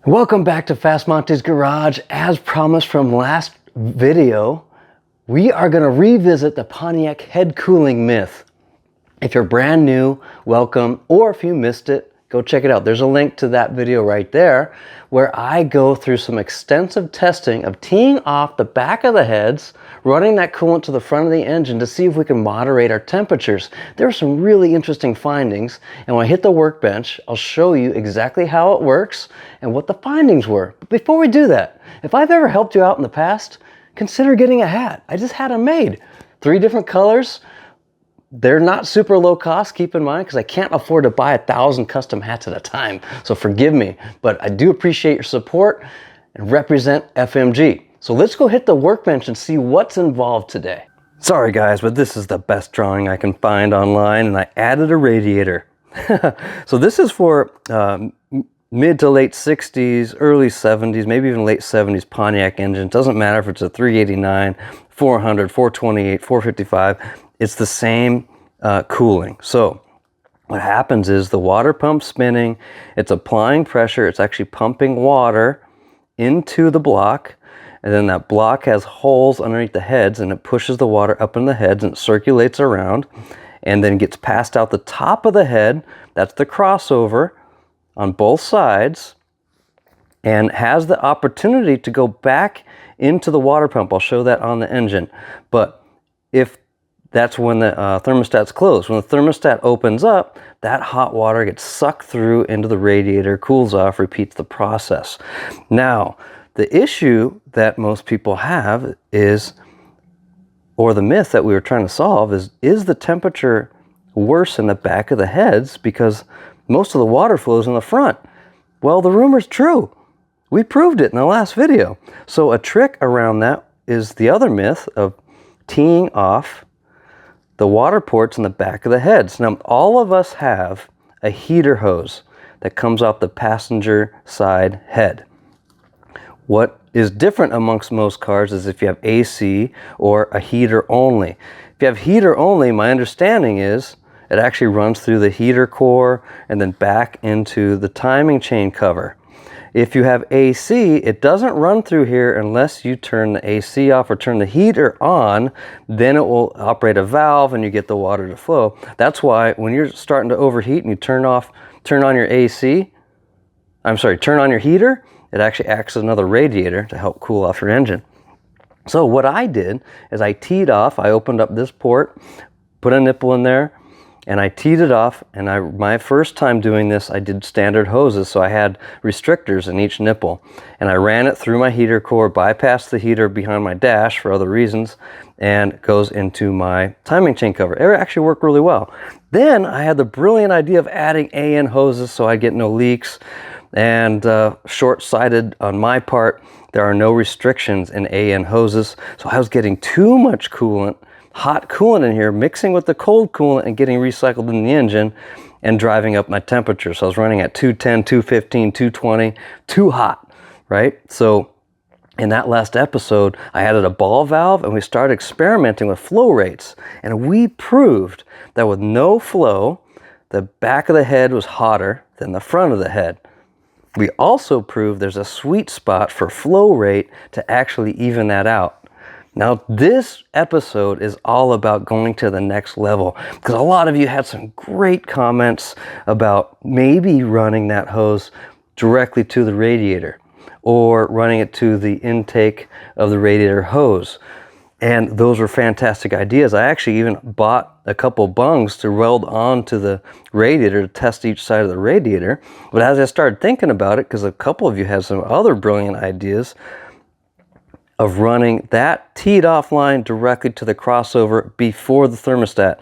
Welcome back to Fast Monty's Garage. As promised from last video, we are going to revisit the Pontiac head cooling myth. If you're brand new, welcome, or if you missed it, go check it out. There's a link to that video right there where I go through some extensive testing of teeing off the back of the heads, running that coolant to the front of the engine to see if we can moderate our temperatures. There are some really interesting findings, and when I hit the workbench, I'll show you exactly how it works and what the findings were. But before we do that, if I've ever helped you out in the past, consider getting a hat. I just had them made. 3 different colors. They're not super low cost, keep in mind, because I can't afford to buy 1,000 custom hats at a time. So forgive me, but I do appreciate your support and represent FMG. So let's go hit the workbench and see what's involved today. Sorry guys, but this is the best drawing I can find online, and I added a radiator. So this is for mid to late 60s, early 70s, maybe even late 70s Pontiac engine. Doesn't matter if it's a 389, 400, 428, 455. It's the same cooling. So what happens is the water pump's spinning, it's applying pressure, it's actually pumping water into the block, and then that block has holes underneath the heads, and it pushes the water up in the heads and it circulates around and then gets passed out the top of the head. That's the crossover on both sides, and has the opportunity to go back into the water pump. I'll show that on the engine. But if that's when the thermostat's closed. When the thermostat opens up, that hot water gets sucked through into the radiator, cools off, repeats the process. Now, the issue that most people have is, or the myth that we were trying to solve is the temperature worse in the back of the heads because most of the water flows in the front? Well, the rumor's true. We proved it in the last video. So a trick around that is the other myth of teeing off the water ports in the back of the heads. Now, all of us have a heater hose that comes off the passenger side head. What is different amongst most cars is if you have AC or a heater only. If you have heater only, my understanding is it actually runs through the heater core and then back into the timing chain cover. If you have AC, it doesn't run through here unless you turn the AC off or turn the heater on. Then it will operate a valve and you get the water to flow. That's why when you're starting to overheat and you turn on your turn on your heater, it actually acts as another radiator to help cool off your engine. So what I did is I teed off, I opened up this port, put a nipple in there, and I teed it off, and my first time doing this, I did standard hoses, so I had restrictors in each nipple. And I ran it through my heater core, bypassed the heater behind my dash for other reasons, and goes into my timing chain cover. It actually worked really well. Then I had the brilliant idea of adding AN hoses so I get no leaks, and short-sighted on my part, there are no restrictions in AN hoses, so I was getting too much coolant, hot coolant in here, mixing with the cold coolant and getting recycled in the engine and driving up my temperature. So I was running at 210, 215, 220, too hot, right? So in that last episode, I added a ball valve and we started experimenting with flow rates. And we proved that with no flow, the back of the head was hotter than the front of the head. We also proved there's a sweet spot for flow rate to actually even that out. Now, this episode is all about going to the next level because a lot of you had some great comments about maybe running that hose directly to the radiator or running it to the intake of the radiator hose. And those were fantastic ideas. I actually even bought a couple bungs to weld onto the radiator to test each side of the radiator. But as I started thinking about it, because a couple of you had some other brilliant ideas, of running that teed off line directly to the crossover before the thermostat.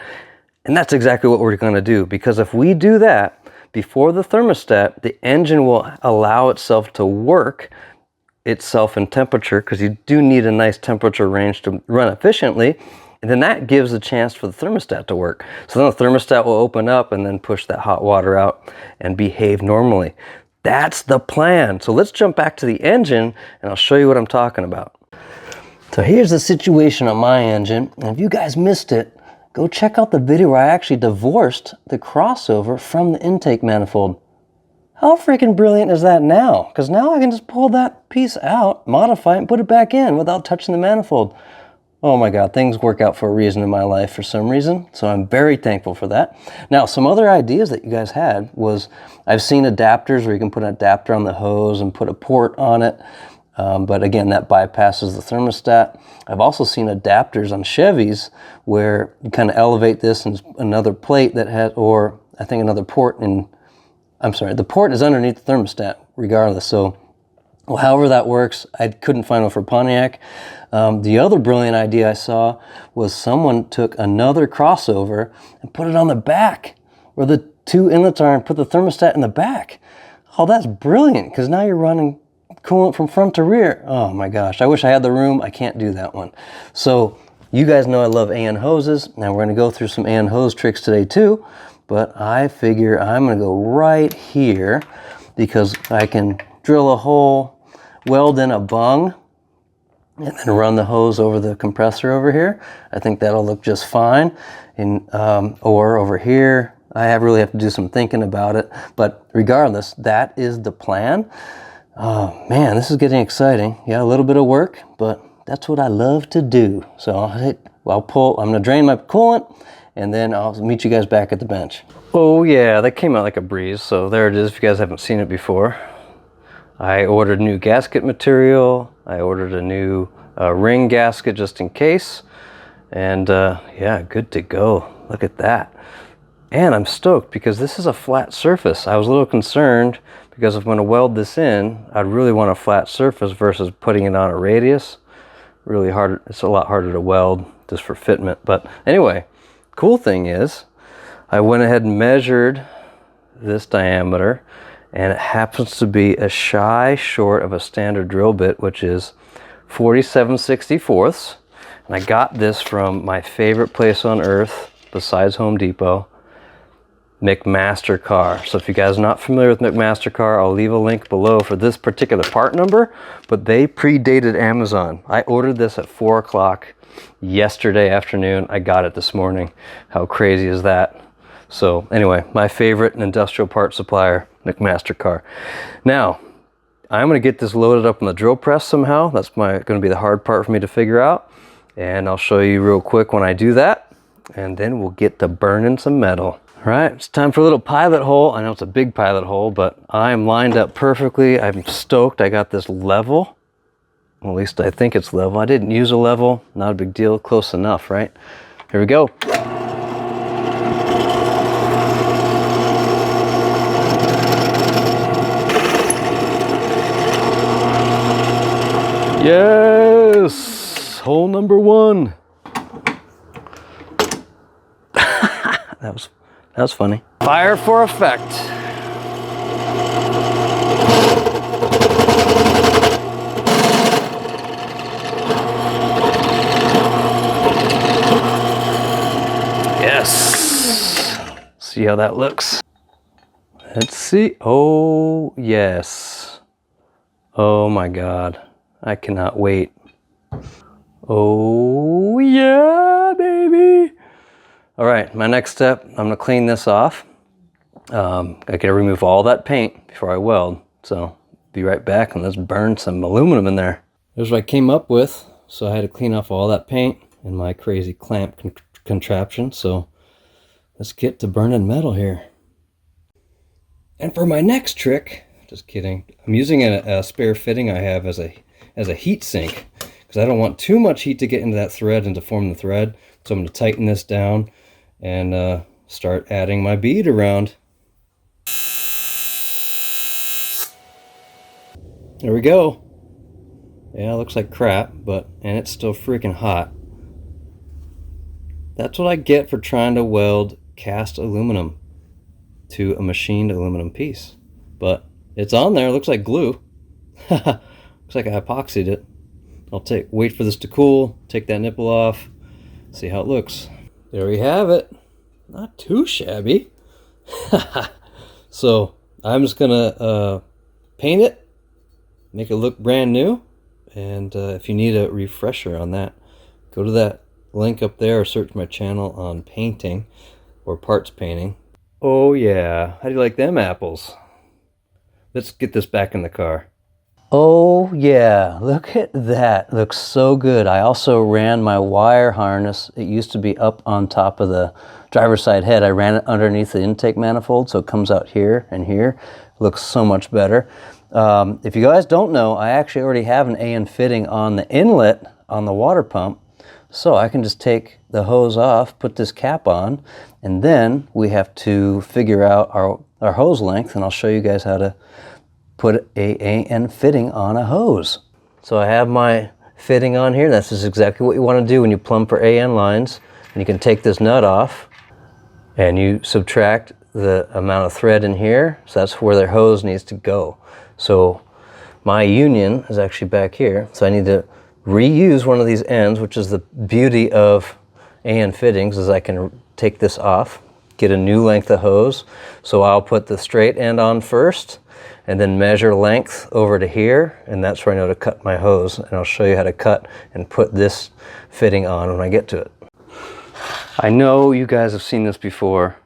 And that's exactly what we're going to do, because if we do that before the thermostat, the engine will allow itself to work itself in temperature, because you do need a nice temperature range to run efficiently, and then that gives a chance for the thermostat to work. So then the thermostat will open up and then push that hot water out and behave normally. That's the plan. So let's jump back to the engine and I'll show you what I'm talking about. So here's the situation on my engine, and if you guys missed it, go check out the video where I actually divorced the crossover from the intake manifold. How freaking brilliant is that now? Because now I can just pull that piece out, modify it, and put it back in without touching the manifold. Oh my God, things work out for a reason in my life for some reason, so I'm very thankful for that. Now, some other ideas that you guys had was, I've seen adapters where you can put an adapter on the hose and put a port on it, but again, that bypasses the thermostat. I've also seen adapters on Chevys where you kind of elevate this and another plate that has, or I think another port in, I'm sorry, the port is underneath the thermostat regardless, so well, however that works, I couldn't find one for Pontiac. The other brilliant idea I saw was someone took another crossover and put it on the back where the two inlets are and put the thermostat in the back. Oh, that's brilliant, because now you're running coolant from front to rear. Oh my gosh, I wish I had the room. I can't do that one. So you guys know I love AN hoses. Now we're going to go through some AN hose tricks today too, but I figure I'm going to go right here because I can drill a hole, weld in a bung, and then run the hose over the compressor over here. I think that'll look just fine. And or over here, I really have to do some thinking about it. But regardless, that is the plan. Oh man, this is getting exciting. Yeah, a little bit of work, but that's what I love to do. So I'm gonna drain my coolant, and then I'll meet you guys back at the bench. Oh yeah, that came out like a breeze. So there it is, if you guys haven't seen it before. I ordered new gasket material. I ordered a new ring gasket just in case. And yeah, good to go. Look at that. And I'm stoked because this is a flat surface. I was a little concerned because if I'm going to weld this in, I'd really want a flat surface versus putting it on a radius. Really hard. It's a lot harder to weld just for fitment. But anyway, cool thing is I went ahead and measured this diameter, and it happens to be a shy short of a standard drill bit, which is 47/64. And I got this from my favorite place on earth besides Home Depot, McMaster-Carr. So if you guys are not familiar with McMaster-Carr, I'll leave a link below for this particular part number, but they predated Amazon. I ordered this at 4 o'clock yesterday afternoon. I got it this morning. How crazy is that? So anyway, my favorite industrial part supplier, McMaster-Carr. Now, I'm going to get this loaded up on the drill press somehow. That's going to be the hard part for me to figure out. And I'll show you real quick when I do that. And then we'll get to burning some metal. All right, it's time for a little pilot hole. I know it's a big pilot hole, but I'm lined up perfectly. I'm stoked I got this level. Well, at least I think it's level. I didn't use a level. Not a big deal. Close enough, right? Here we go. Yes! Hole number 1. That was funny. Fire for effect. Yes! See how that looks. Let's see. Oh, yes. Oh my God. I cannot wait. Oh yeah, baby. All right, my next step, I'm gonna clean this off. I gotta remove all that paint before I weld. So be right back and let's burn some aluminum in there. Here's what I came up with. So I had to clean off all that paint and my crazy clamp contraption. So let's get to burning metal here. And for my next trick, just kidding, I'm using a spare fitting I have as a heat sink because I don't want too much heat to get into that thread and to form the thread. So I'm going to tighten this down and start adding my bead around. There we go. Yeah, it looks like crap, and it's still freaking hot. That's what I get for trying to weld cast aluminum to a machined aluminum piece. But it's on there, it looks like glue. Looks like I epoxied it. I'll wait for this to cool, take that nipple off, see how it looks. There we have it. Not too shabby. So I'm just gonna paint it, make it look brand new. And if you need a refresher on that, go to that link up there or search my channel on painting or parts painting. Oh yeah, how do you like them apples? Let's get this back in the car. Oh yeah, look at that. Looks so good. I also ran my wire harness. It used to be up on top of the driver's side head. I ran it underneath the intake manifold, so it comes out here and here. Looks so much better. If you guys don't know, I actually already have an AN fitting on the inlet on the water pump. So I can just take the hose off, put this cap on, and then we have to figure out our hose length, and I'll show you guys how to put a AN fitting on a hose. So I have my fitting on here. This is exactly what you want to do when you plumb for AN lines. And you can take this nut off and you subtract the amount of thread in here. So that's where their hose needs to go. So my union is actually back here. So I need to reuse one of these ends, which is the beauty of AN fittings, is I can take this off, get a new length of hose. So I'll put the straight end on first, and then measure length over to here, and that's where I know to cut my hose. And I'll show you how to cut and put this fitting on when I get to it. I know you guys have seen this before.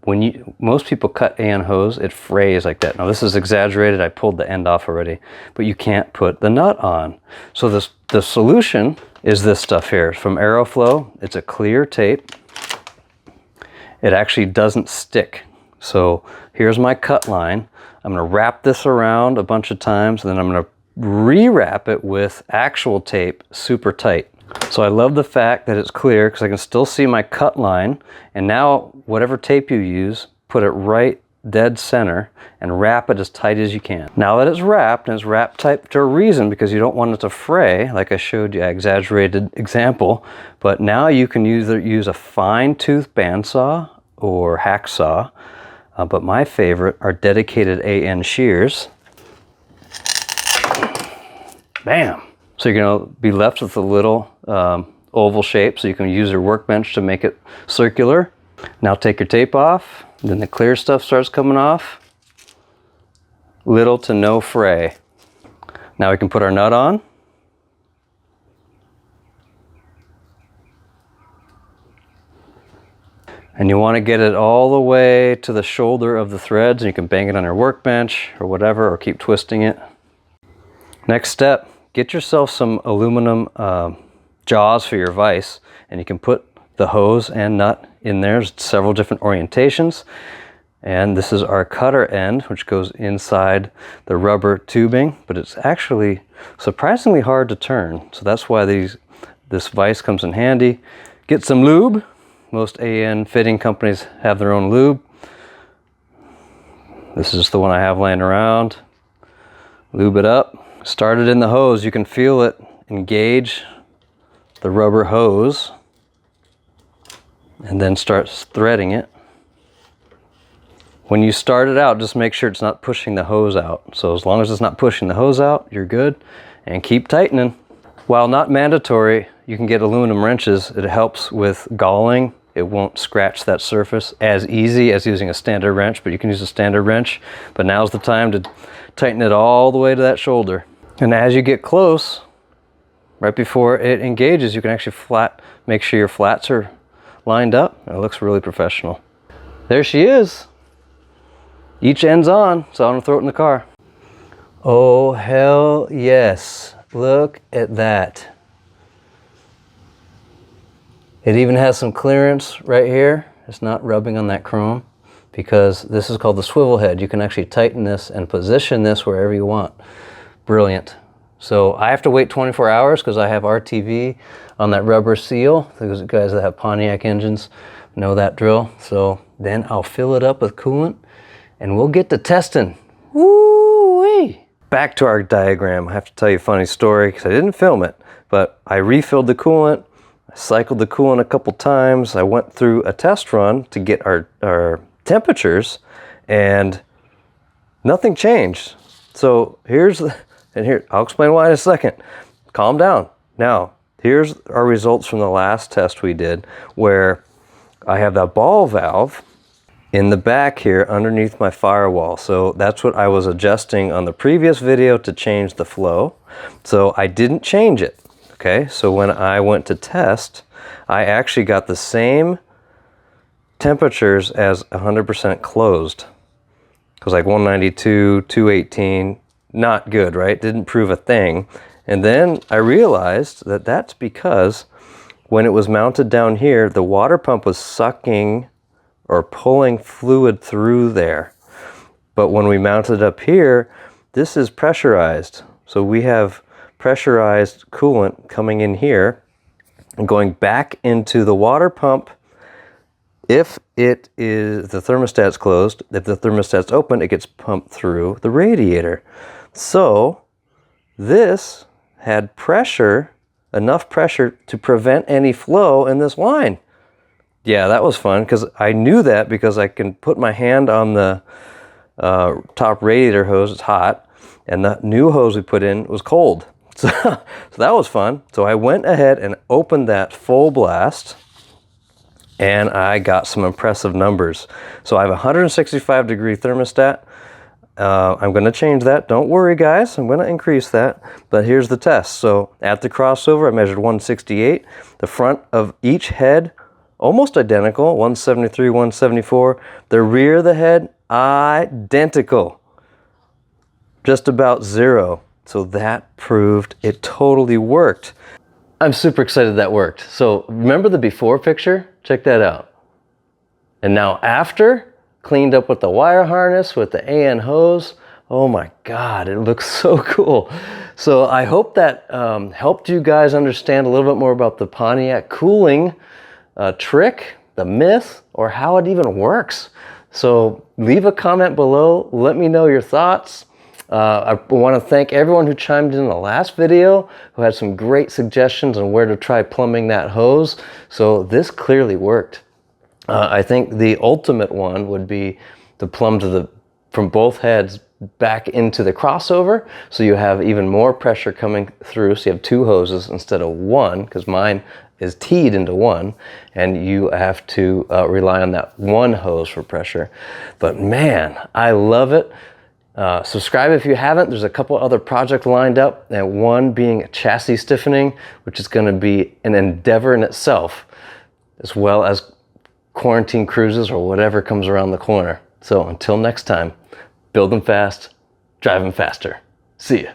When most people cut AN hose, it frays like that. Now this is exaggerated, I pulled the end off already, but you can't put the nut on. So the solution is this stuff here from Aeroflow. It's a clear tape. It actually doesn't stick. So here's my cut line. I'm going to wrap this around a bunch of times, and then I'm going to re-wrap it with actual tape super tight. So I love the fact that it's clear because I can still see my cut line. And now whatever tape you use, put it right dead center and wrap it as tight as you can. Now that it's wrapped, and it's wrapped tight to a reason because you don't want it to fray, like I showed you, exaggerated example, but now you can either use a fine tooth bandsaw or hacksaw. But my favorite are dedicated AN shears. Bam! So you're going to be left with a little oval shape, so you can use your workbench to make it circular. Now take your tape off, then the clear stuff starts coming off. Little to no fray. Now we can put our nut on. And you want to get it all the way to the shoulder of the threads, and you can bang it on your workbench or whatever, or keep twisting it. Next step, get yourself some aluminum jaws for your vise, and you can put the hose and nut in there. There's several different orientations. And this is our cutter end, which goes inside the rubber tubing, but it's actually surprisingly hard to turn. So that's why this vise comes in handy. Get some lube. Most AN fitting companies have their own lube. This is the one I have laying around. Lube it up. Start it in the hose. You can feel it engage the rubber hose, and then start threading it. When you start it out, just make sure it's not pushing the hose out. So as long as it's not pushing the hose out, you're good, and keep tightening. While not mandatory, you can get aluminum wrenches. It helps with galling. It won't scratch that surface as easy as using a standard wrench, but you can use a standard wrench. But now's the time to tighten it all the way to that shoulder. And as you get close, right before it engages, you can actually make sure your flats are lined up. It looks really professional. There she is. Each end's on, so I'm gonna throw it in the car. Oh, hell yes. Look at that. It even has some clearance right here. It's not rubbing on that chrome because this is called the swivel head. You can actually tighten this and position this wherever you want. Brilliant. So I have to wait 24 hours because I have RTV on that rubber seal. Those guys that have Pontiac engines know that drill. So then I'll fill it up with coolant and we'll get to testing. Woo-wee! Back to our diagram. I have to tell you a funny story because I didn't film it, but I refilled the coolant. I cycled the coolant a couple times. I went through a test run to get our temperatures, and nothing changed. So I'll explain why in a second. Calm down. Now, here's our results from the last test we did, where I have that ball valve in the back here underneath my firewall. So that's what I was adjusting on the previous video to change the flow. So I didn't change it. Okay, so when I went to test, I actually got the same temperatures as 100% closed. It was like 192, 218, not good, right? Didn't prove a thing. And then I realized that that's because when it was mounted down here, the water pump was sucking or pulling fluid through there. But when we mounted it up here, this is pressurized. So we have pressurized coolant coming in here and going back into the water pump. If it is, the thermostat's closed, if the thermostat's open, it gets pumped through the radiator. So this had pressure, enough pressure to prevent any flow in this line. Yeah, that was fun because I knew that because I can put my hand on the top radiator hose, it's hot, and the new hose we put in was cold. So that was fun. So I went ahead and opened that full blast, and I got some impressive numbers. So I have a 165 degree thermostat. I'm going to change that. Don't worry, guys. I'm going to increase that. But here's the test. So at the crossover, I measured 168. The front of each head, almost identical, 173, 174. The rear of the head, identical. Just about 0. So that proved it totally worked. I'm super excited that worked. So remember the before picture? Check that out. And now after, cleaned up with the wire harness, with the AN hose. Oh my God, it looks so cool. So I hope that helped you guys understand a little bit more about the Pontiac cooling trick, the myth, or how it even works. So leave a comment below. Let me know your thoughts. I want to thank everyone who chimed in the last video, who had some great suggestions on where to try plumbing that hose. So this clearly worked. I think the ultimate one would be to plumb from both heads back into the crossover, so you have even more pressure coming through. So you have 2 hoses instead of 1, because mine is teed into 1, and you have to rely on that 1 hose for pressure. But man, I love it. Subscribe if you haven't. There's a couple other projects lined up, and one being chassis stiffening, which is going to be an endeavor in itself, as well as quarantine cruises or whatever comes around the corner. So until next time, build them fast, drive them faster. See ya.